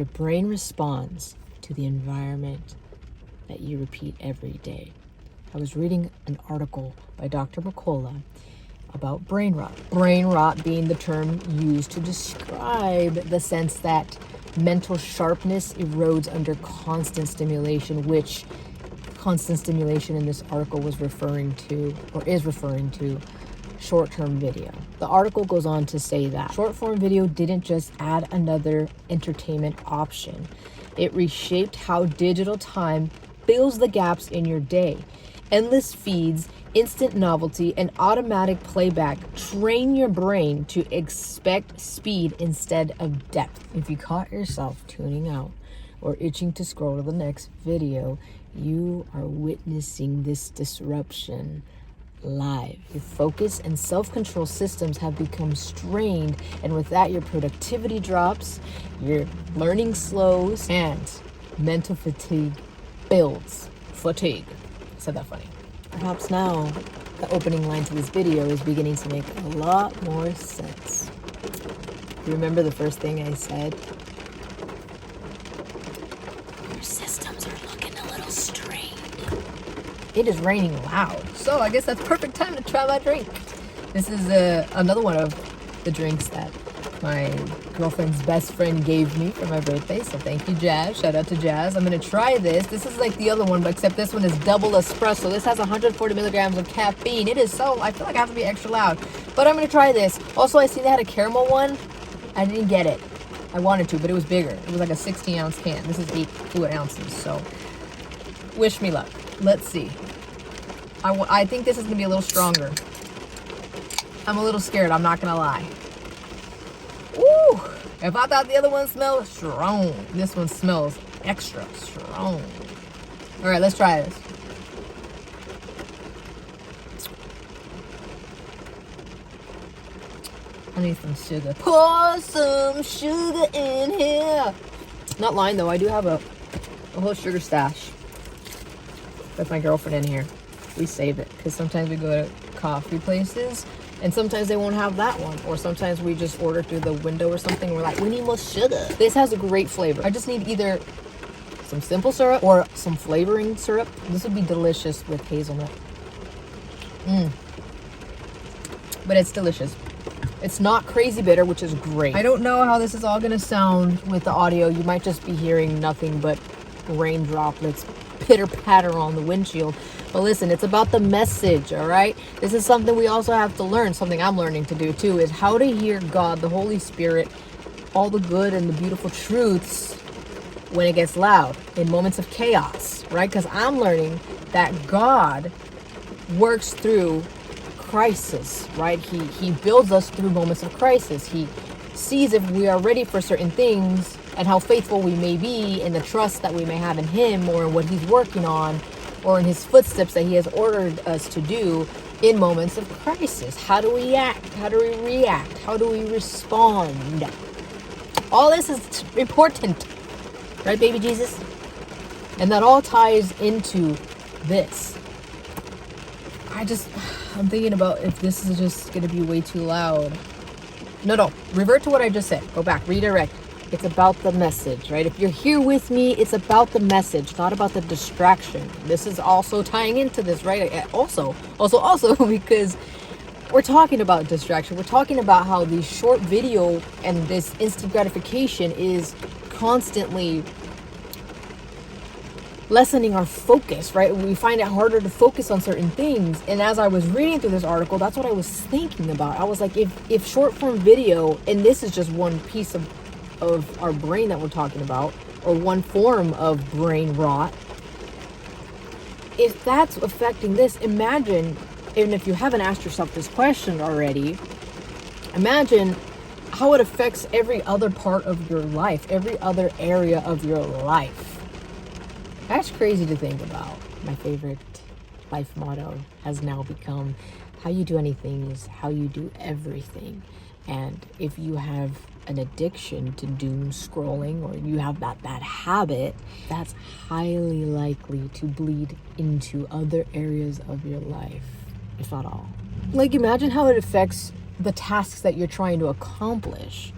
Your brain responds to the environment that you repeat every day. I was reading an article by Dr. Mercola about brain rot. Brain rot being the term used to describe the sense that mental sharpness erodes under constant stimulation, which constant stimulation in this article was referring to, or is referring to, short-term video. The article goes on to say that short-form video didn't just add another entertainment option. It reshaped how digital time fills the gaps in your day. Endless feeds, instant novelty, and automatic playback train your brain to expect speed instead of depth. If you caught yourself tuning out or itching to scroll to the next video, you are witnessing this disruption live. Your focus and self-control systems have become strained, and with that, your productivity drops, your learning slows, and mental fatigue builds. Fatigue. Said that funny. Perhaps now the opening line to this video is beginning to make a lot more sense. You remember the first thing I said? Your systems are looking a little strained. It is raining loud, so I guess that's perfect time to try my drink. This is another one of the drinks that my girlfriend's best friend gave me for my birthday, so thank you, Jazz. Shout out to Jazz. I'm gonna try this. This is like the other one, but except this one is double espresso. This has 140 milligrams of caffeine. It is so, I feel like I have to be extra loud, but I'm gonna try this. Also, I see they had a caramel one. I didn't get it. I wanted to, but it was bigger. It was like a 16-ounce can. This is 8 fluid ounces, so wish me luck. Let's see. I think this is gonna be a little stronger. I'm a little scared, I'm not gonna lie. Ooh, if I thought the other one smelled strong, this one smells extra strong. All right, let's try this. I need some sugar. Pour some sugar in here. Not lying though, I do have a whole sugar stash with my girlfriend in here. We save it because sometimes we go to coffee places and sometimes they won't have that one, or sometimes we just order through the window or something. We're like, we need more sugar. This has a great flavor. I just need either some simple syrup or some flavoring syrup. This would be delicious with hazelnut. But it's delicious. It's not crazy bitter, which is great. I don't know how this is all gonna sound with the audio. You might just be hearing nothing but rain droplets pitter patter on the windshield. But listen, it's about the message, all right? This is something we also have to learn. Something I'm learning to do too is how to hear God, the Holy Spirit, all the good and the beautiful truths when it gets loud, in moments of chaos, right? Because I'm learning that God works through crisis, right? He builds us through moments of crisis. He sees if we are ready for certain things and how faithful we may be in the trust that we may have in Him or in what He's working on or in His footsteps that He has ordered us to do in moments of crisis. How do we act? How do we react? How do we respond? All this is important, right, baby Jesus? And that all ties into this. I'm thinking about if this is just going to be way too loud. No, revert to what I just said. Go back, redirect. It's about the message, right? If you're here with me, it's about the message, not about the distraction. This is also tying into this, right? Also, because we're talking about distraction. We're talking about how the short video and this instant gratification is constantly lessening our focus, right? We find it harder to focus on certain things. And as I was reading through this article, that's what I was thinking about. I was like, if short form video, and this is just one piece of our brain that we're talking about, or one form of brain rot, if that's affecting this, imagine, and if you haven't asked yourself this question already, imagine how it affects every other part of your life, every other area of your life. That's crazy to think about. My favorite life motto has now become, how you do anything is how you do everything. And if you have an addiction to doom scrolling, or you have that bad habit, that's highly likely to bleed into other areas of your life, if not all. Like, imagine how it affects the tasks that you're trying to accomplish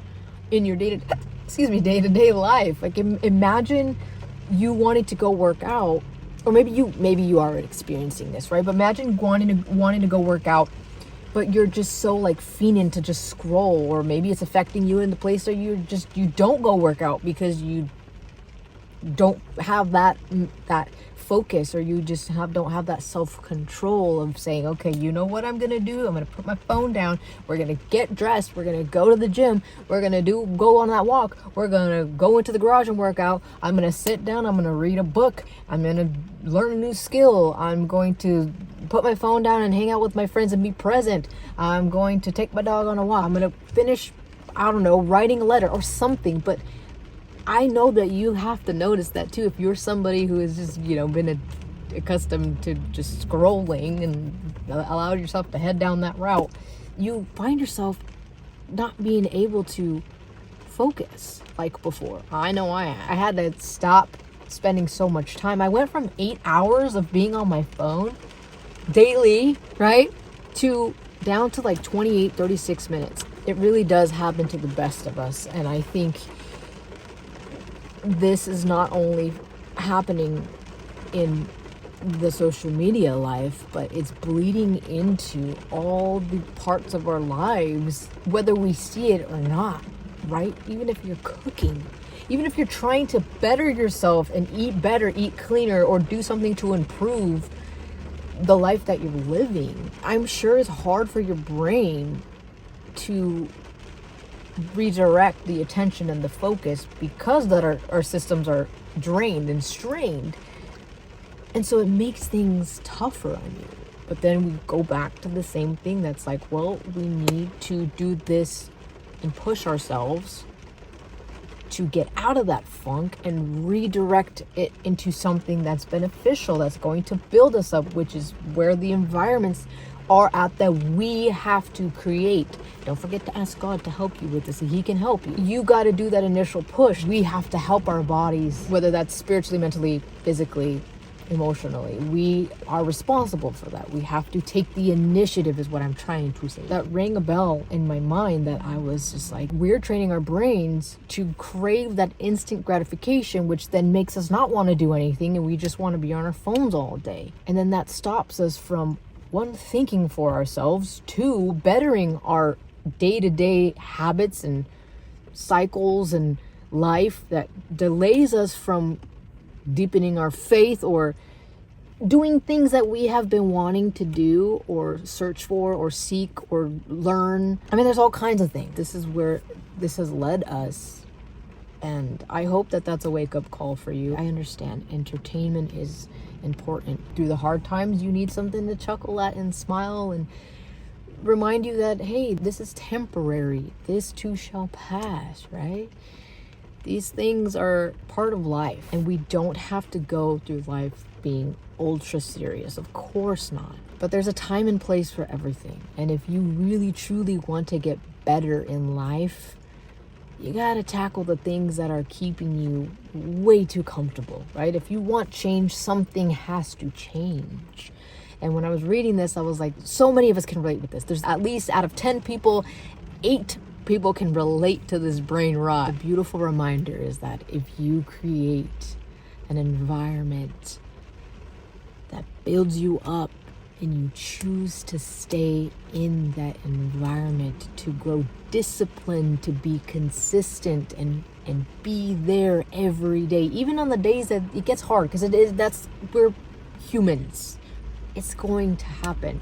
in your day-to-day. day-to-day life. Like imagine you wanting to go work out, or maybe you are experiencing this, right? But imagine wanting to go work out, but you're just so like fiending to just scroll, or maybe it's affecting you in the place where you don't go work out because you don't have that focus, or you just don't have that self-control of saying, okay, you know what I'm gonna do? I'm gonna put my phone down. We're gonna get dressed. We're gonna go to the gym. We're gonna go on that walk. We're gonna go into the garage and work out. I'm gonna sit down. I'm gonna read a book. I'm gonna learn a new skill. I'm going to put my phone down and hang out with my friends and be present. I'm going to take my dog on a walk. I'm gonna finish, I don't know, writing a letter or something. But I know that you have to notice that too. If you're somebody who has just, been accustomed to just scrolling and allowed yourself to head down that route, you find yourself not being able to focus like before. I know I had to stop spending so much time. I went from 8 hours of being on my phone daily, right, to down to like 28, 36 minutes. It really does happen to the best of us. And I think this is not only happening in the social media life, but it's bleeding into all the parts of our lives, whether we see it or not, right? Even if you're cooking, even if you're trying to better yourself and eat better, eat cleaner, or do something to improve the life that you're living, I'm sure it's hard for your brain to redirect the attention and the focus because that our systems are drained and strained, and so it makes things tougher on you. But then we go back to the same thing that's like, well, we need to do this and push ourselves to get out of that funk and redirect it into something that's beneficial, that's going to build us up, which is where the environments are at that we have to create. Don't forget to ask God to help you with this. He can help you. You got to do that initial push. We have to help our bodies, whether that's spiritually, mentally, physically, emotionally. We are responsible for that. We have to take the initiative is what I'm trying to say. That rang a bell in my mind, that I was just like, we're training our brains to crave that instant gratification, which then makes us not want to do anything, and we just want to be on our phones all day. And then that stops us from, one, thinking for ourselves, two, bettering our day-to-day habits and cycles and life, that delays us from deepening our faith or doing things that we have been wanting to do or search for or seek or learn. I mean, there's all kinds of things. This is where this has led us. And I hope that that's a wake-up call for you. I understand entertainment is important. Through the hard times, you need something to chuckle at and smile and remind you that, hey, this is temporary. This too shall pass, right? These things are part of life, and we don't have to go through life being ultra serious. Of course not. But there's a time and place for everything. And if you really, truly want to get better in life, you gotta tackle the things that are keeping you way too comfortable, right? If you want change, something has to change. And when I was reading this, I was like, so many of us can relate with this. There's at least out of 10 people, 8 people can relate to this brain rot. The beautiful reminder is that if you create an environment that builds you up, and you choose to stay in that environment, to grow disciplined, to be consistent and be there every day, even on the days that it gets hard, because we're humans. It's going to happen.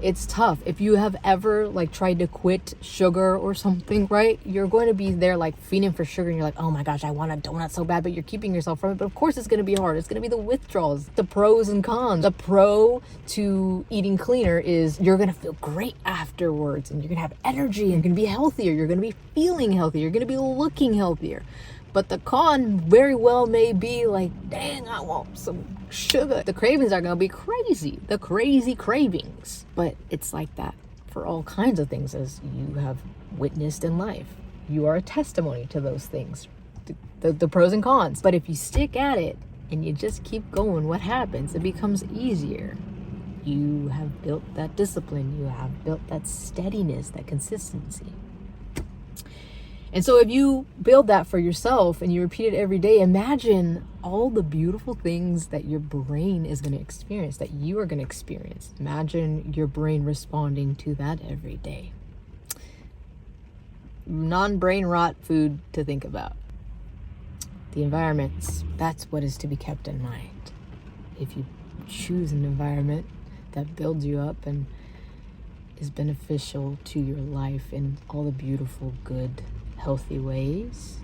It's tough. If you have ever tried to quit sugar or something, right? You're going to be there feeding for sugar, and you're like, oh my gosh, I want a donut so bad, but you're keeping yourself from it. But of course it's going to be hard. It's going to be the withdrawals, the pros and cons. The pro to eating cleaner is you're going to feel great afterwards, and you're going to have energy, and you're going to be healthier. You're going to be feeling healthier. You're going to be looking healthier. But the con very well may be dang, I want some sugar. The cravings are going to be crazy. The crazy cravings. But it's like that for all kinds of things, as you have witnessed in life. You are a testimony to those things, the pros and cons. But if you stick at it and you just keep going, what happens? It becomes easier. You have built that discipline. You have built that steadiness, that consistency. And so if you build that for yourself and you repeat it every day, imagine all the beautiful things that your brain is going to experience, that you are going to experience. Imagine your brain responding to that every day. Non-brain rot food to think about. The environments, that's what is to be kept in mind. If you choose an environment that builds you up and is beneficial to your life in all the beautiful, good, healthy ways,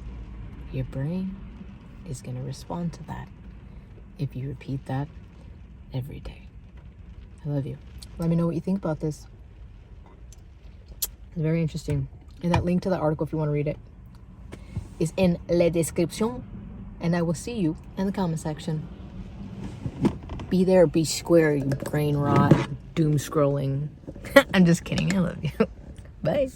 your brain is going to respond to that if you repeat that every day. I love you. Let me know what you think about this. It's very interesting. And that link to the article, if you want to read it, is in la description. And I will see you in the comment section. Be there, be square, you brain rot, doom scrolling. I'm just kidding. I love you. Bye.